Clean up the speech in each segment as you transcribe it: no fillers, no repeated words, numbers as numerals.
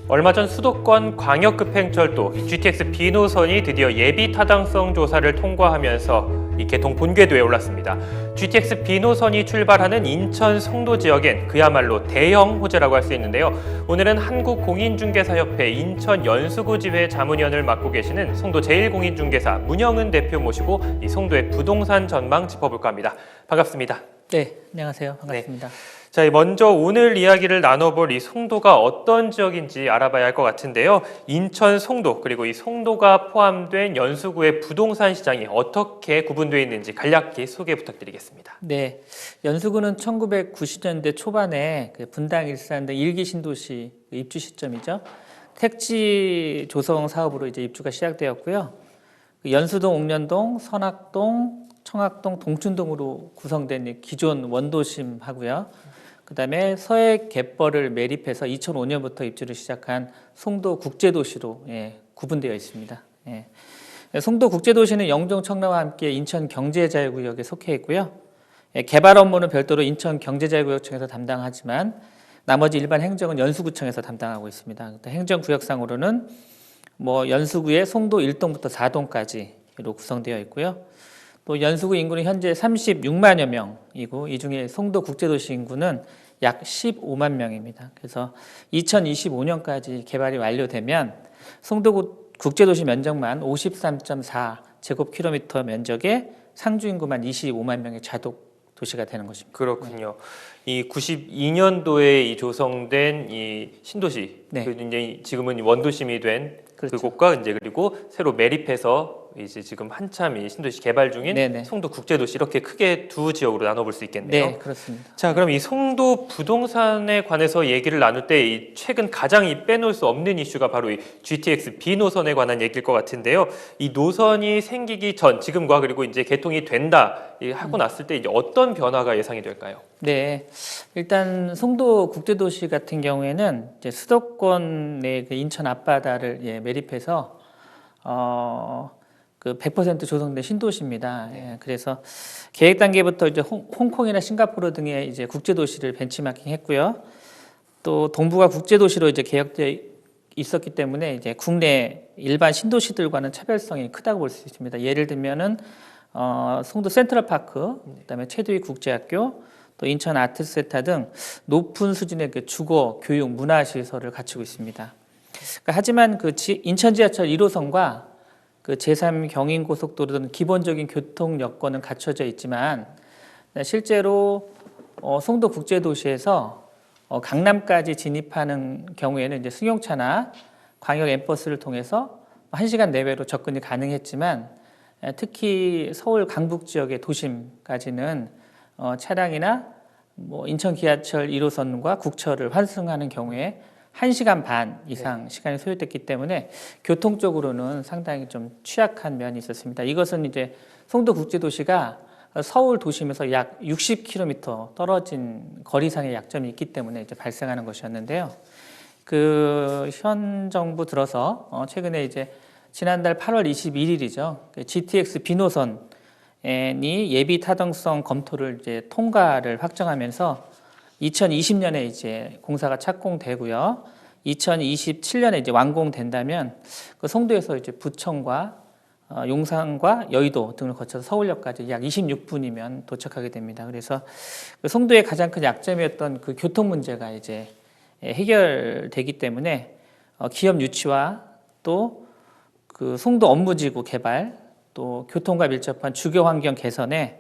얼마 전 수도권 광역급행철도 GTX B 노선이 드디어 예비 타당성 조사를 통과하면서 이 개통 본궤도에 올랐습니다. GTX B 노선이 출발하는 인천 송도 지역엔 그야말로 대형 호재라고 할 수 있는데요. 오늘은 한국공인중개사협회 인천 연수구지회 자문위원을 맡고 계시는 송도 제1공인중개사 문영은 대표 모시고 이 송도의 부동산 전망 짚어볼까 합니다. 반갑습니다. 네, 안녕하세요. 반갑습니다. 자, 먼저 오늘 이야기를 나눠볼 이 송도가 어떤 지역인지 알아봐야 할 것 같은데요. 인천 송도 그리고 이 송도가 포함된 연수구의 부동산 시장이 어떻게 구분되어 있는지 간략히 소개 부탁드리겠습니다. 네, 연수구는 1990년대 초반에 분당, 일산 등 일기 신도시 입주 시점이죠. 택지 조성 사업으로 이제 입주가 시작되었고요. 연수동, 옥년동, 선악동, 청학동, 동춘동으로 구성된 기존 원도심하고요. 그다음에 서해 갯벌을 매립해서 2005년부터 입주를 시작한 송도 국제도시로 구분되어 있습니다. 송도 국제도시는 영종 청라와 함께 인천 경제자유구역에 속해 있고요. 개발 업무는 별도로 인천 경제자유구역청에서 담당하지만 나머지 일반 행정은 연수구청에서 담당하고 있습니다. 행정구역상으로는 연수구의 송도 1동부터 4동까지로 구성되어 있고요. 또 연수구 인구는 현재 36만여 명이고 이 중에 송도 국제도시 인구는 약 15만 명입니다. 그래서 2025년까지 개발이 완료되면 송도 국제도시 면적만 53.4 제곱킬로미터 면적에 상주 인구만 25만 명의 자독 도시가 되는 것입니다. 그렇군요. 이 92년도에 이 조성된 이 신도시, 네. 이제 지금은 원도심이 된 그렇죠. 그곳과 이제 그리고 새로 매립해서 이제 지금 한참 이 신도시 개발 중인 네네. 송도 국제도시 이렇게 크게 두 지역으로 나눠볼 수 있겠네요. 네, 그렇습니다. 자, 그럼 이 송도 부동산에 관해서 얘기를 나눌 때 이 최근 가장 이 빼놓을 수 없는 이슈가 바로 이 GTX B 노선에 관한 얘기일 것 같은데요. 이 노선이 생기기 전 지금과 그리고 이제 개통이 된다 하고 났을 때 이제 어떤 변화가 예상이 될까요? 네, 일단 송도 국제도시 같은 경우에는 이제 수도권의 그 인천 앞바다를 매립해서 그 100% 조성된 신도시입니다. 그래서 계획 단계부터 이제 홍콩이나 싱가포르 등의 이제 국제도시를 벤치마킹했고요. 또 동부가 국제도시로 이제 계획되어 있었기 때문에 이제 국내 일반 신도시들과는 차별성이 크다고 볼 수 있습니다. 예를 들면은 송도 센트럴파크, 그다음에 최두희 국제학교, 또 인천 아트센터 등 높은 수준의 그 주거, 교육, 문화 시설을 갖추고 있습니다. 하지만 그 인천 지하철 1호선과 그 제3 경인고속도로 등 기본적인 교통 여건은 갖춰져 있지만 실제로 송도 국제도시에서 강남까지 진입하는 경우에는 이제 승용차나 광역 엠버스를 통해서 1시간 내외로 접근이 가능했지만 특히 서울 강북 지역의 도심까지는 차량이나 인천 기아철 1호선과 국철을 환승하는 경우에 1시간 반 이상 시간이 소요됐기 때문에 교통적으로는 상당히 좀 취약한 면이 있었습니다. 이것은 이제 송도 국제도시가 서울 도심에서 약 60km 떨어진 거리상의 약점이 있기 때문에 이제 발생하는 것이었는데요. 그 현 정부 들어서 최근에 이제 지난달 8월 21일이죠. GTX B 노선이 예비 타당성 검토를 이제 통과를 확정하면서 2020년에 이제 공사가 착공되고요. 2027년에 이제 완공된다면 그 송도에서 이제 부천과 용산과 여의도 등을 거쳐서 서울역까지 약 26분이면 도착하게 됩니다. 그래서 그 송도의 가장 큰 약점이었던 그 교통 문제가 이제 해결되기 때문에 기업 유치와 또 그 송도 업무지구 개발 또 교통과 밀접한 주거 환경 개선에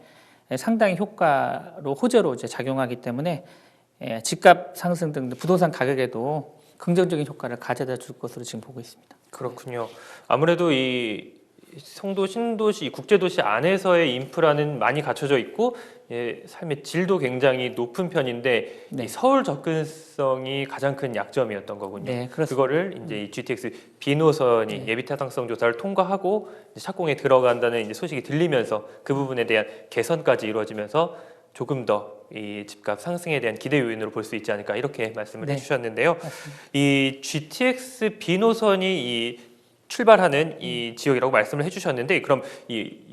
상당히 효과로 호재로 이제 작용하기 때문에 집값 상승 등 부동산 가격에도 긍정적인 효과를 가져다 줄 것으로 지금 보고 있습니다. 그렇군요. 아무래도 이 송도 신도시 국제도시 안에서의 인프라는 많이 갖춰져 있고 삶의 질도 굉장히 높은 편인데 이 서울 접근성이 가장 큰 약점이었던 거군요. 네, 그렇습니다. 그거를 이제 이 GTX B 노선이 예비 타당성 조사를 통과하고 이제 착공에 들어간다는 이제 소식이 들리면서 그 부분에 대한 개선까지 이루어지면서 조금 더 이 집값 상승에 대한 기대 요인으로 볼 수 있지 않을까 이렇게 말씀을 해주셨는데요. 맞습니다. 이 GTX B 노선이 이 출발하는 이 지역이라고 말씀을 해주셨는데, 그럼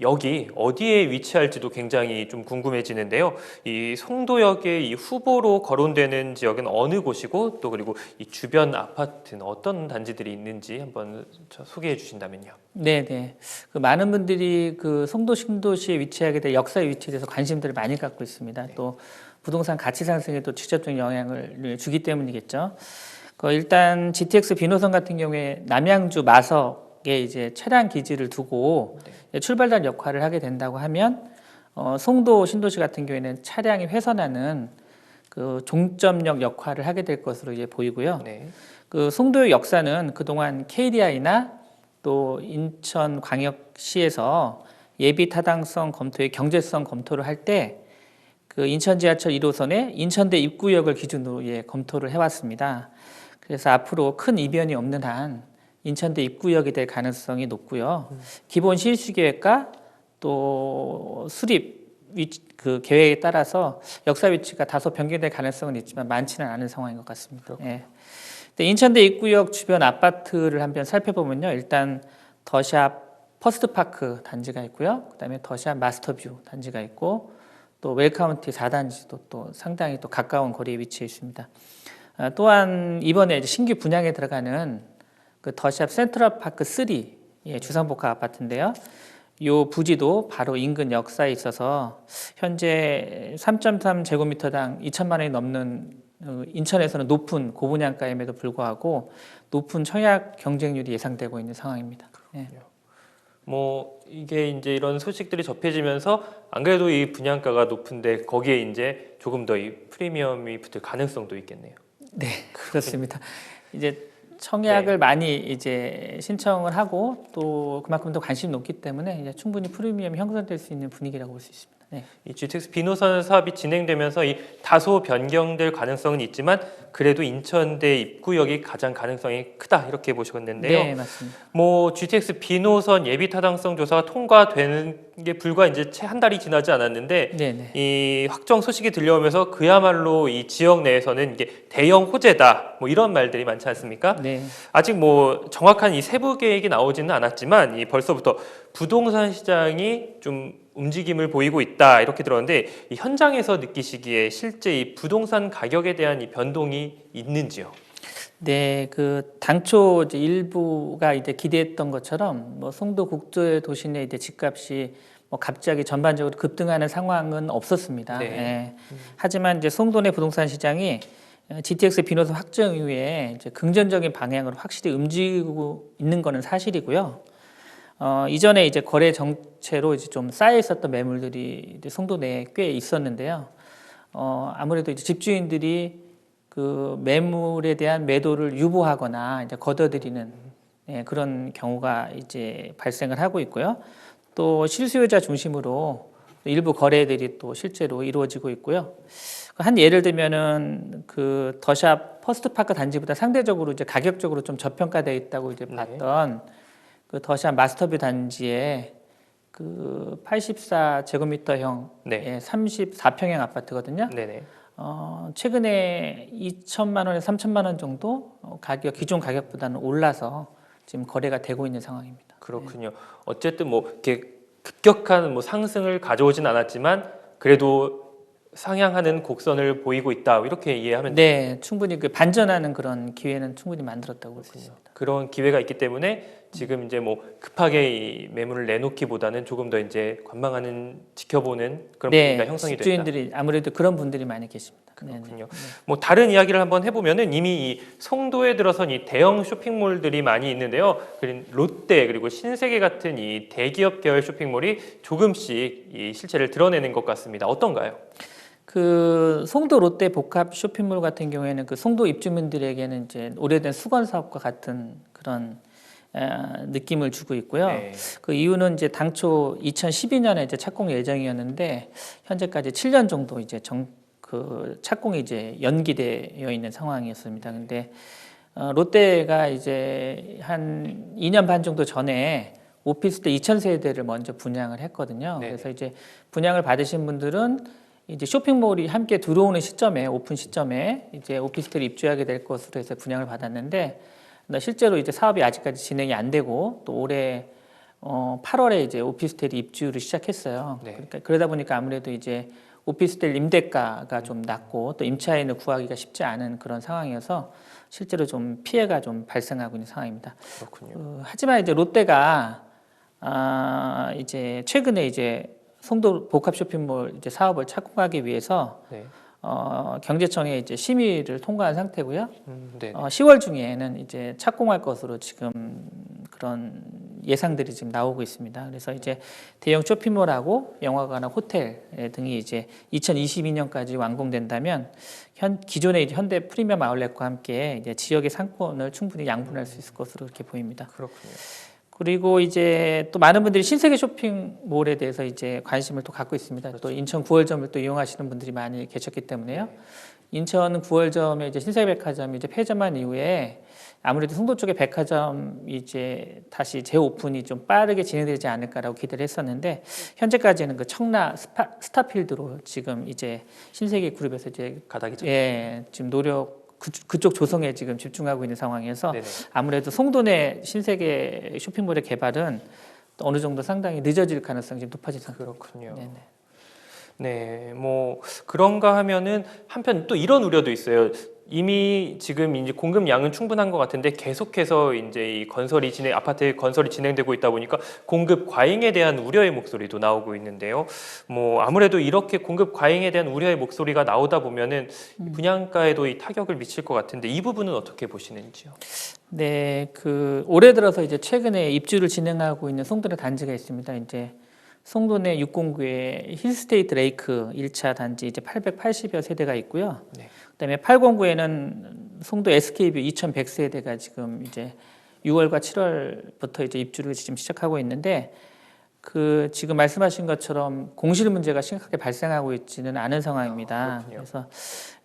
여기 어디에 위치할지도 굉장히 좀 궁금해지는데요. 이 송도역의 이 후보로 거론되는 지역은 어느 곳이고, 또 그리고 이 주변 아파트는 어떤 단지들이 있는지 한번 소개해 주신다면요. 네네. 그 많은 분들이 그 송도 신도시에 위치하게 될 역사의 위치에 대해서 관심들을 많이 갖고 있습니다. 또 부동산 가치 상승에도 직접적인 영향을 주기 때문이겠죠. 일단 GTX 비노선 같은 경우에 남양주 마석에 이제 차량 기지를 두고 출발단 역할을 하게 된다고 하면 송도 신도시 같은 경우에는 차량이 훼손하는 그 종점역 역할을 하게 될 것으로 이제 보이고요. 네. 그 송도의 역사는 그동안 KDI나 또 인천광역시에서 예비 타당성 검토의 경제성 검토를 할 때 그 인천 지하철 1호선의 인천대 입구역을 기준으로 검토를 해왔습니다. 그래서 앞으로 큰 이변이 없는 한 인천대 입구역이 될 가능성이 높고요. 기본 실시 계획과 또 수립 그 계획에 따라서 역사 위치가 다소 변경될 가능성은 있지만 많지는 않은 상황인 것 같습니다. 예. 인천대 입구역 주변 아파트를 한번 살펴보면요, 일단 더샵 퍼스트파크 단지가 있고요, 그다음에 더샵 마스터뷰 단지가 있고, 또 웰카운티 4단지도 또 상당히 또 가까운 거리에 위치해 있습니다. 또한 이번에 이제 신규 분양에 들어가는 그 더샵 센트럴파크 3 주상복합 아파트인데요. 이 부지도 바로 인근 역사에 있어서 현재 3.3제곱미터당 2천만 원이 넘는 인천에서는 높은 고분양가임에도 불구하고 높은 청약 경쟁률이 예상되고 있는 상황입니다. 네. 뭐 이게 이제 이런 소식들이 접해지면서 안 그래도 이 분양가가 높은데 거기에 이제 조금 더 이 프리미엄이 붙을 가능성도 있겠네요. 네, 그렇습니다. 이제 청약을 많이 이제 신청을 하고 또 그만큼 더 관심이 높기 때문에 이제 충분히 프리미엄이 형성될 수 있는 분위기라고 볼 수 있습니다. 네. 이 GTX 비노선 사업이 진행되면서 이 다소 변경될 가능성은 있지만 그래도 인천대 입구역이 가장 가능성이 크다 이렇게 보셨는데요. 네, 맞습니다. 뭐 GTX 비노선 예비 타당성 조사가 통과되는 게 불과 이제 채 한 달이 지나지 않았는데 네네. 이 확정 소식이 들려오면서 그야말로 이 지역 내에서는 이게 대형 호재다 뭐 이런 말들이 많지 않습니까? 네. 아직 뭐 정확한 이 세부 계획이 나오지는 않았지만 이 벌써부터 부동산 시장이 좀 움직임을 보이고 있다 이렇게 들었는데 이 현장에서 느끼시기에 실제 이 부동산 가격에 대한 이 변동이 있는지요? 네, 그 당초 이제 일부가 이제 기대했던 것처럼 뭐 송도 국제 도시 내 이제 집값이 뭐 갑자기 전반적으로 급등하는 상황은 없었습니다. 네. 예. 하지만 이제 송도 내 부동산 시장이 GTX 비노선 확정 이후에 이제 긍정적인 방향으로 확실히 움직이고 있는 것은 사실이고요. 이전에 이제 거래 정체로 이제 좀 쌓여 있었던 매물들이 이제 송도 내에 꽤 있었는데요. 아무래도 이제 집주인들이 그 매물에 대한 매도를 유보하거나 이제 걷어들이는 그런 경우가 이제 발생을 하고 있고요. 또 실수요자 중심으로 일부 거래들이 또 실제로 이루어지고 있고요. 한 예를 들면은 그 더샵 퍼스트파크 단지보다 상대적으로 이제 가격적으로 좀 저평가되어 있다고 이제 봤던 그 더샵 마스터뷰 단지에 그 84제곱미터형 34평형 아파트거든요. 네네. 최근에 2천만 원에서 3천만 원 정도 기존 가격보다는 올라서 지금 거래가 되고 있는 상황입니다. 그렇군요. 어쨌든 뭐 이렇게 급격한 뭐 상승을 가져오진 않았지만 그래도 상향하는 곡선을 보이고 있다 이렇게 이해하면 네, 충분히 그 반전하는 그런 기회는 충분히 만들었다고 볼 수 있습니다. 그런 기회가 있기 때문에 지금 이제 뭐 급하게 이 매물을 내놓기보다는 조금 더 이제 관망하는 지켜보는 그런 분위기가 형성이 됐다. 집주인들이 아무래도 그런 분들이 많이 계십니다. 그렇군요. 뭐 다른 이야기를 한번 해보면은 이미 이 송도에 들어선 이 대형 쇼핑몰들이 많이 있는데요. 롯데 그리고 신세계 같은 이 대기업 계열 쇼핑몰이 조금씩 이 실체를 드러내는 것 같습니다. 어떤가요? 그 송도 롯데 복합 쇼핑몰 같은 경우에는 그 송도 입주민들에게는 이제 오래된 수건 사업과 같은 그런 느낌을 주고 있고요. 네. 그 이유는 이제 당초 2012년에 이제 착공 예정이었는데 현재까지 7년 정도 이제 그 착공이 이제 연기되어 있는 상황이었습니다. 근데 롯데가 이제 한 2년 반 정도 전에 오피스텔 2,000세대를 먼저 분양을 했거든요. 네. 그래서 이제 분양을 받으신 분들은 이제 쇼핑몰이 함께 들어오는 시점에 오픈 시점에 이제 오피스텔 입주하게 될 것으로 해서 분양을 받았는데 근데 실제로 이제 사업이 아직까지 진행이 안 되고 또 올해 8월에 이제 오피스텔이 입주를 시작했어요. 네. 그러니까 그러다 보니까 아무래도 이제 오피스텔 임대가가 좀 낮고 또 임차인을 구하기가 쉽지 않은 그런 상황이어서 실제로 좀 피해가 좀 발생하고 있는 상황입니다. 그렇군요. 하지만 이제 롯데가 이제 최근에 이제 송도 복합 쇼핑몰 이제 사업을 착공하기 위해서 네. 경제청에 이제 심의를 통과한 상태고요. 네. 10월 중에는 이제 착공할 것으로 지금 그런 예상들이 지금 나오고 있습니다. 그래서 이제 대형 쇼핑몰하고 영화관하고 호텔 등이 이제 2022년까지 완공된다면 기존의 이제 현대 프리미엄 아울렛과 함께 이제 지역의 상권을 충분히 양분할 수 있을 것으로 그렇게 보입니다. 그렇군요. 그리고 이제 또 많은 분들이 신세계 쇼핑몰에 대해서 이제 관심을 또 갖고 있습니다. 그렇죠. 또 인천 구월점을 또 이용하시는 분들이 많이 계셨기 때문에요. 인천 구월점에 이제 신세계백화점이 이제 폐점한 이후에 아무래도 송도 쪽에 백화점 이제 다시 재오픈이 좀 빠르게 진행되지 않을까라고 기대를 했었는데 현재까지는 그 청라 스타필드로 지금 이제 신세계 그룹에서 이제 가닥이 지금 그쪽 조성에 지금 집중하고 있는 상황이어서 네네. 아무래도 송도 내 신세계 쇼핑몰의 개발은 또 어느 정도 상당히 늦어질 가능성이 좀 높아진 상태. 그렇군요. 네네. 네, 뭐 그런가 하면은 한편 또 이런 우려도 있어요. 이미 지금 이제 공급량은 충분한 것 같은데 계속해서 이제 이 아파트 건설이 진행되고 있다 보니까 공급 과잉에 대한 우려의 목소리도 나오고 있는데요. 뭐 아무래도 이렇게 공급 과잉에 대한 우려의 목소리가 나오다 보면은 분양가에도 이 타격을 미칠 것 같은데 이 부분은 어떻게 보시는지요? 네, 그 올해 들어서 이제 최근에 입주를 진행하고 있는 송도의 단지가 있습니다. 이제 송도 내 609에 힐스테이트 레이크 1차 단지 이제 880여 세대가 있고요. 네. 그다음에 809에는 송도 SK뷰 2100세대가 지금 이제 6월과 7월부터 이제 입주를 지금 시작하고 있는데 그 지금 말씀하신 것처럼 공실 문제가 심각하게 발생하고 있지는 않은 상황입니다. 그렇군요. 그래서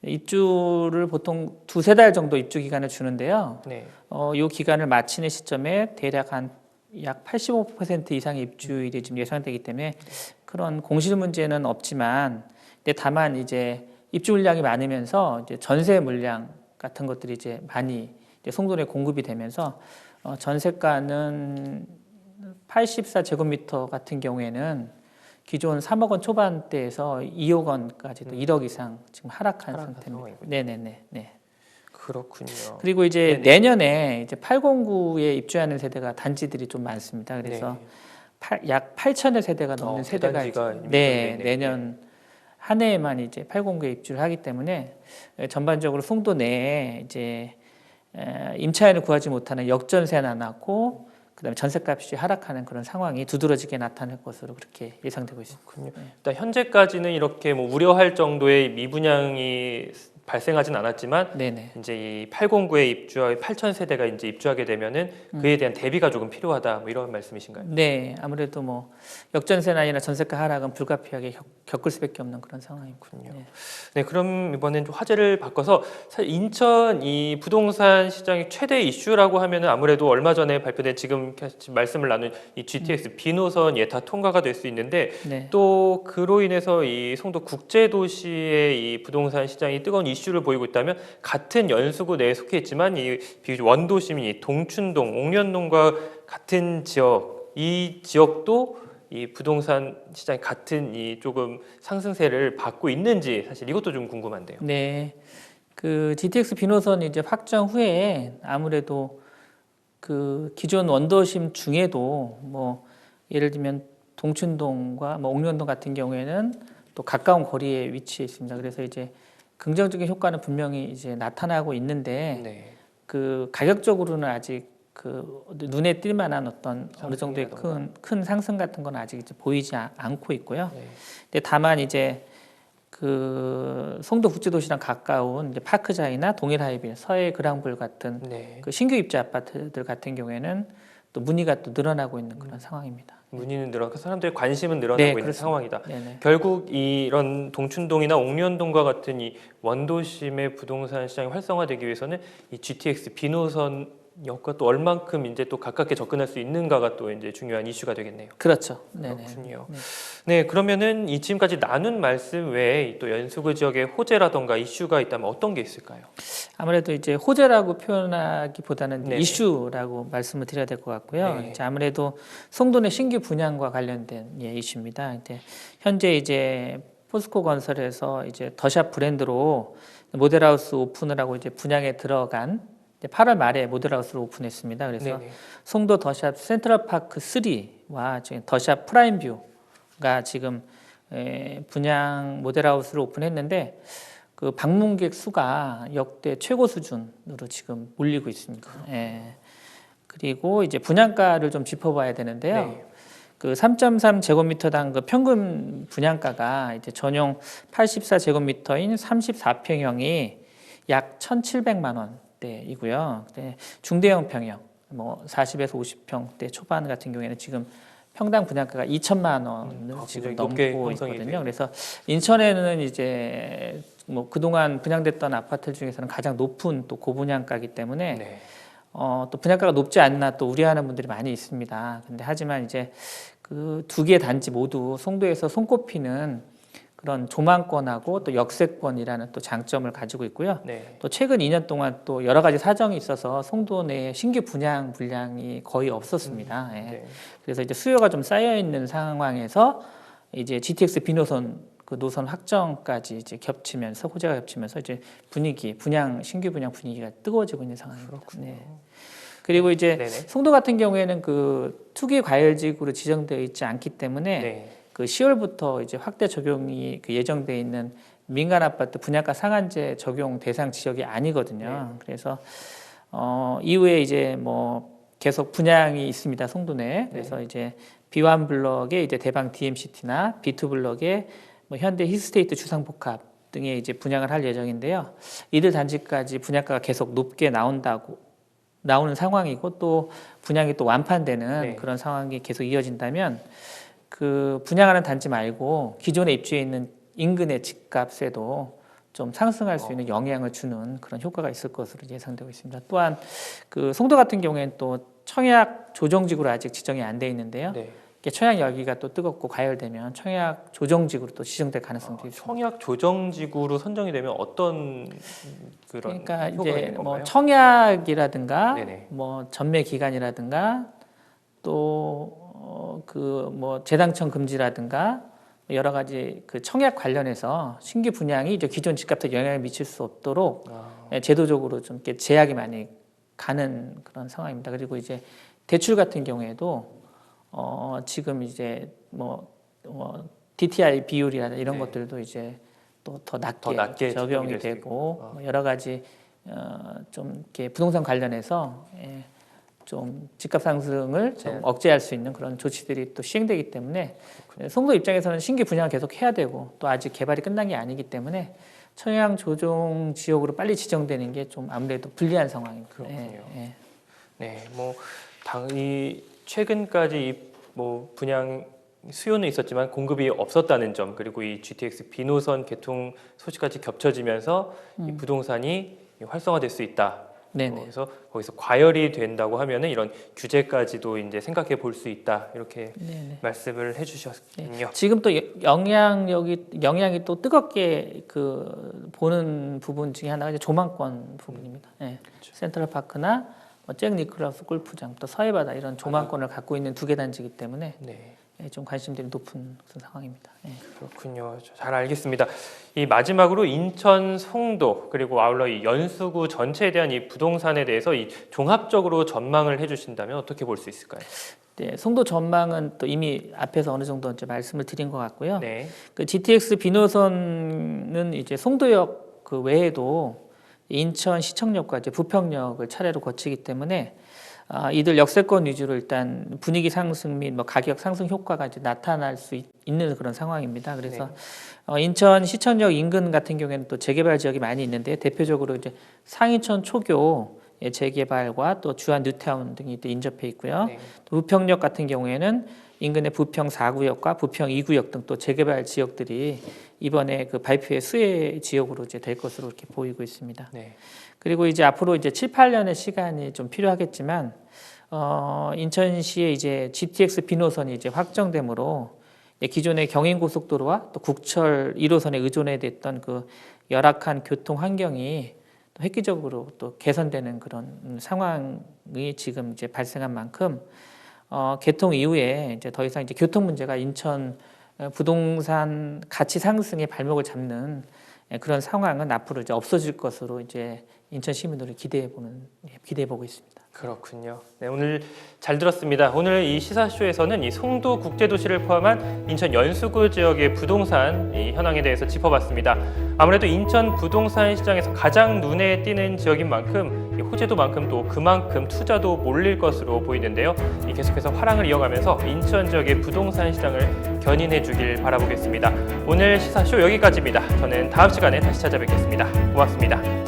입주를 보통 2-3달 정도 입주 기간을 주는데요. 네. 이 기간을 마치는 시점에 대략 약 85% 이상의 입주율이 지금 예상되기 때문에 그런 공실 문제는 없지만, 근데 다만 이제 입주 물량이 많으면서 이제 전세 물량 같은 것들이 이제 많이 이제 송도 내 공급이 되면서 전세가는 84제곱미터 같은 경우에는 기존 3억 원 초반대에서 2억 원까지도 1억 이상 지금 하락한 상태입니다. 상황이군요. 네네네. 네. 그렇군요. 그리고 이제 네네. 내년에 이제 809에 입주하는 세대가 단지들이 좀 많습니다. 그래서 약 8천여 세대가 넘는 세대가 대단지가 네, 네네. 내년 한 해에만 이제 809에 입주를 하기 때문에 전반적으로 송도 내에 이제 임차인을 구하지 못하는 역전세나 났고 그다음에 전세값이 하락하는 그런 상황이 두드러지게 나타날 것으로 그렇게 예상되고 있습니다. 그렇군요. 일단 현재까지는 이렇게 뭐 우려할 정도의 미분양이 발생하진 않았지만 네네. 이제 이 809에 입주할 8천 세대가 이제 입주하게 되면은 그에 대한 대비가 조금 필요하다 뭐 이런 말씀이신가요? 네, 아무래도 뭐 역전세나 전세가 하락은 불가피하게 겪을 수밖에 없는 그런 상황입니다. 그렇군요. 네. 네, 그럼 이번엔 좀 화제를 바꿔서 사실 인천 이 부동산 시장의 최대 이슈라고 하면은 아무래도 얼마 전에 발표된 지금 말씀을 나눈 이 GTX B노선 예타 통과가 될 수 있는데 네. 또 그로 인해서 이 송도 국제도시의 이 부동산 시장이 뜨거운 이슈를 보이고 있다면 같은 연수구 내에 속해 있지만 이 원도심인 이 동춘동, 옥련동과 같은 지역, 이 지역도 이 부동산 시장이 같은 이 조금 상승세를 받고 있는지 사실 이것도 좀 궁금한데요. 네, 그 GTX B노선 이제 확정 후에 아무래도 그 기존 원도심 중에도 뭐 예를 들면 동춘동과 뭐 옥련동 같은 경우에는 또 가까운 거리에 위치해 있습니다. 그래서 이제 긍정적인 효과는 분명히 이제 나타나고 있는데 네. 그 가격적으로는 아직 그 눈에 띌 만한 어떤 어느 정도의 큰 상승 같은 건 아직 이제 보이지 않고 있고요. 네. 근데 다만 이제 그 송도 국제도시랑 가까운 이제 파크자이나 동일하이빌, 서해 그랑블 같은 네. 그 신규 입주 아파트들 같은 경우에는 또 문의가 또 늘어나고 있는 그런 상황입니다. 문의는 늘어나고 사람들의 관심은 늘어나고 네, 있는 그렇습니다. 상황이다. 네네. 결국 이런 동춘동이나 옥련동과 같은 이 원도심의 부동산 시장이 활성화되기 위해서는 이 GTX B노선이 역과 또 얼만큼 이제 또 가깝게 접근할 수 있는가가 또 이제 중요한 이슈가 되겠네요. 그렇죠. 네네. 그렇군요. 네. 네, 그러면은 이 지금까지 나눈 말씀 외에 또 연수구 지역의 호재라던가 이슈가 있다면 어떤 게 있을까요? 아무래도 이제 호재라고 표현하기보다는 네네. 이슈라고 말씀을 드려야 될 것 같고요. 네. 이제 아무래도 송도 내 신규 분양과 관련된 이슈입니다. 이제 현재 이제 포스코 건설에서 이제 더샵 브랜드로 모델하우스 오픈을 하고 이제 분양에 들어간 이제 8월 말에 모델하우스를 오픈했습니다. 그래서 네네. 송도 더샵 센트럴파크 3와 지금 더샵 프라임뷰가 지금 분양 모델하우스를 오픈했는데 그 방문객 수가 역대 최고 수준으로 지금 몰리고 있습니다. 예. 그리고 이제 분양가를 좀 짚어봐야 되는데요. 네. 그 3.3 제곱미터당 그 평균 분양가가 이제 전용 84 제곱미터인 34평형이 약 1,700만 원대이고요. 중대형 평형 뭐 40에서 50평대 초반 같은 경우에는 지금 평당 분양가가 2천만 원을 지금 넘고 있거든요. 그래서 인천에는 이제 뭐 그동안 분양됐던 아파트 중에서는 가장 높은 또 고분양가이기 때문에 네. 또 분양가가 높지 않나 또 우려하는 분들이 많이 있습니다. 근데 하지만 이제 그 두 개 단지 모두 송도에서 손꼽히는 그런 조망권하고 또 역세권이라는 또 장점을 가지고 있고요. 네. 또 최근 2년 동안 또 여러 가지 사정이 있어서 송도 내에 신규 분양 물량이 거의 없었습니다. 예. 네. 그래서 이제 수요가 좀 쌓여 있는 상황에서 이제 GTX 비노선 그 노선 확정까지 이제 겹치면서 호재가 겹치면서 이제 신규 분양 분위기가 뜨거워지고 있는 상황입니다. 네. 그리고 이제 네네. 송도 같은 경우에는 그 투기 과열지구로 지정되어 있지 않기 때문에 네. 그 10월부터 이제 확대 적용이 그 예정돼 있는 민간 아파트 분양가 상한제 적용 대상 지역이 아니거든요. 그래서 이후에 이제 뭐 계속 분양이 있습니다. 송도 내에. 그래서 이제 B1 블럭에 이제 대방 DMCT나 B2 블럭에 뭐 현대 힐스테이트 주상복합 등의 이제 분양을 할 예정인데요. 이들 단지까지 분양가가 계속 높게 나오는 상황이고 또 분양이 또 완판되는 그런 상황이 계속 이어진다면 그 분양하는 단지 말고 기존에 입주해 있는 인근의 집값에도 좀 상승할 수 있는 영향을 주는 그런 효과가 있을 것으로 예상되고 있습니다. 또한 그 송도 같은 경우에는 또 청약 조정지구로 아직 지정이 안 돼 있는데요. 네. 청약 여기가 또 뜨겁고 과열되면 청약 조정지구로 또 지정될 가능성도 있습니다. 청약 조정지구로 선정이 되면 어떤 그런 그러니까 효과가 이제 있는 건가요? 뭐 청약이라든가 네네. 뭐 전매 기간이라든가 또 그 뭐 재당첨 금지라든가 여러 가지 그 청약 관련해서 신규 분양이 이제 기존 집값에 영향을 미칠 수 없도록 제도적으로 좀 이렇게 제약이 많이 가는 그런 상황입니다. 그리고 이제 대출 같은 경우에도 지금 이제 뭐 DTI 비율이라든가 이런 것들도 이제 또 더 낮게 적용이 되고 뭐 여러 가지 좀 이렇게 부동산 관련해서 좀 집값 상승을 좀 억제할 수 있는 그런 조치들이 또 시행되기 때문에 송도 입장에서는 신규 분양을 계속 해야 되고 또 아직 개발이 끝난 게 아니기 때문에 청약 조정 지역으로 빨리 지정되는 게 좀 아무래도 불리한 상황입니다. 그렇군요. 네, 뭐 당이 최근까지 뭐 분양 수요는 있었지만 공급이 없었다는 점 그리고 이 GTX 비노선 개통 소식까지 겹쳐지면서 이 부동산이 활성화될 수 있다. 네네. 그래서 거기서 과열이 된다고 하면은 이런 규제까지도 이제 생각해 볼 수 있다 이렇게 말씀을 해주셨군요. 지금 또 영향이 또 뜨겁게 그 보는 부분 중에 하나가 이제 조망권 부분입니다. 그렇죠. 센트럴파크나 잭 니클라우스 골프장, 또 서해바다 이런 조망권을 갖고 있는 두 개 단지이기 때문에 좀 관심들이 높은 그런 상황입니다. 그렇군요. 잘 알겠습니다. 이 마지막으로 인천 송도 그리고 아울러 이 연수구 전체에 대한 이 부동산에 대해서 이 종합적으로 전망을 해주신다면 어떻게 볼 수 있을까요? 네, 송도 전망은 또 이미 앞에서 어느 정도 이제 말씀을 드린 것 같고요. 네. 그 GTX 비노선은 이제 송도역 그 외에도 인천 시청역과 이제 부평역을 차례로 거치기 때문에 이들 역세권 위주로 일단 분위기 상승 및 뭐 가격 상승 효과가 이제 나타날 수 있는 그런 상황입니다. 그래서 인천 시청역 인근 같은 경우에는 또 재개발 지역이 많이 있는데 대표적으로 이제 상인천 초교 재개발과 또 주안 뉴타운 등이 또 인접해 있고요. 또 부평역 같은 경우에는 인근의 부평 4구역과 부평 2구역 등 또 재개발 지역들이 이번에 그 발표의 수혜 지역으로 이제 될 것으로 이렇게 보이고 있습니다. 그리고 이제 앞으로 이제 7, 8년의 시간이 좀 필요하겠지만 인천시의 이제 GTX 비노선이 이제 확정되므로 기존의 경인고속도로와 또 국철 1호선에 의존해 됐던 그 열악한 교통 환경이 또 획기적으로 또 개선되는 그런 상황이 지금 이제 발생한 만큼 개통 이후에 이제 더 이상 이제 교통 문제가 인천 부동산 가치 상승의 발목을 잡는 그런 상황은 앞으로 이제 없어질 것으로 이제 인천 시민들이 기대해 보고 있습니다. 그렇군요. 네, 오늘 잘 들었습니다. 오늘 이 시사쇼에서는 이 송도 국제도시를 포함한 인천 연수구 지역의 부동산 이 현황에 대해서 짚어봤습니다. 아무래도 인천 부동산 시장에서 가장 눈에 띄는 지역인 만큼 이 호재도만큼 또 그만큼 투자도 몰릴 것으로 보이는데요. 이 계속해서 화랑을 이어가면서 인천 지역의 부동산 시장을 견인해 주길 바라보겠습니다. 오늘 시사쇼 여기까지입니다. 저는 다음 시간에 다시 찾아뵙겠습니다. 고맙습니다.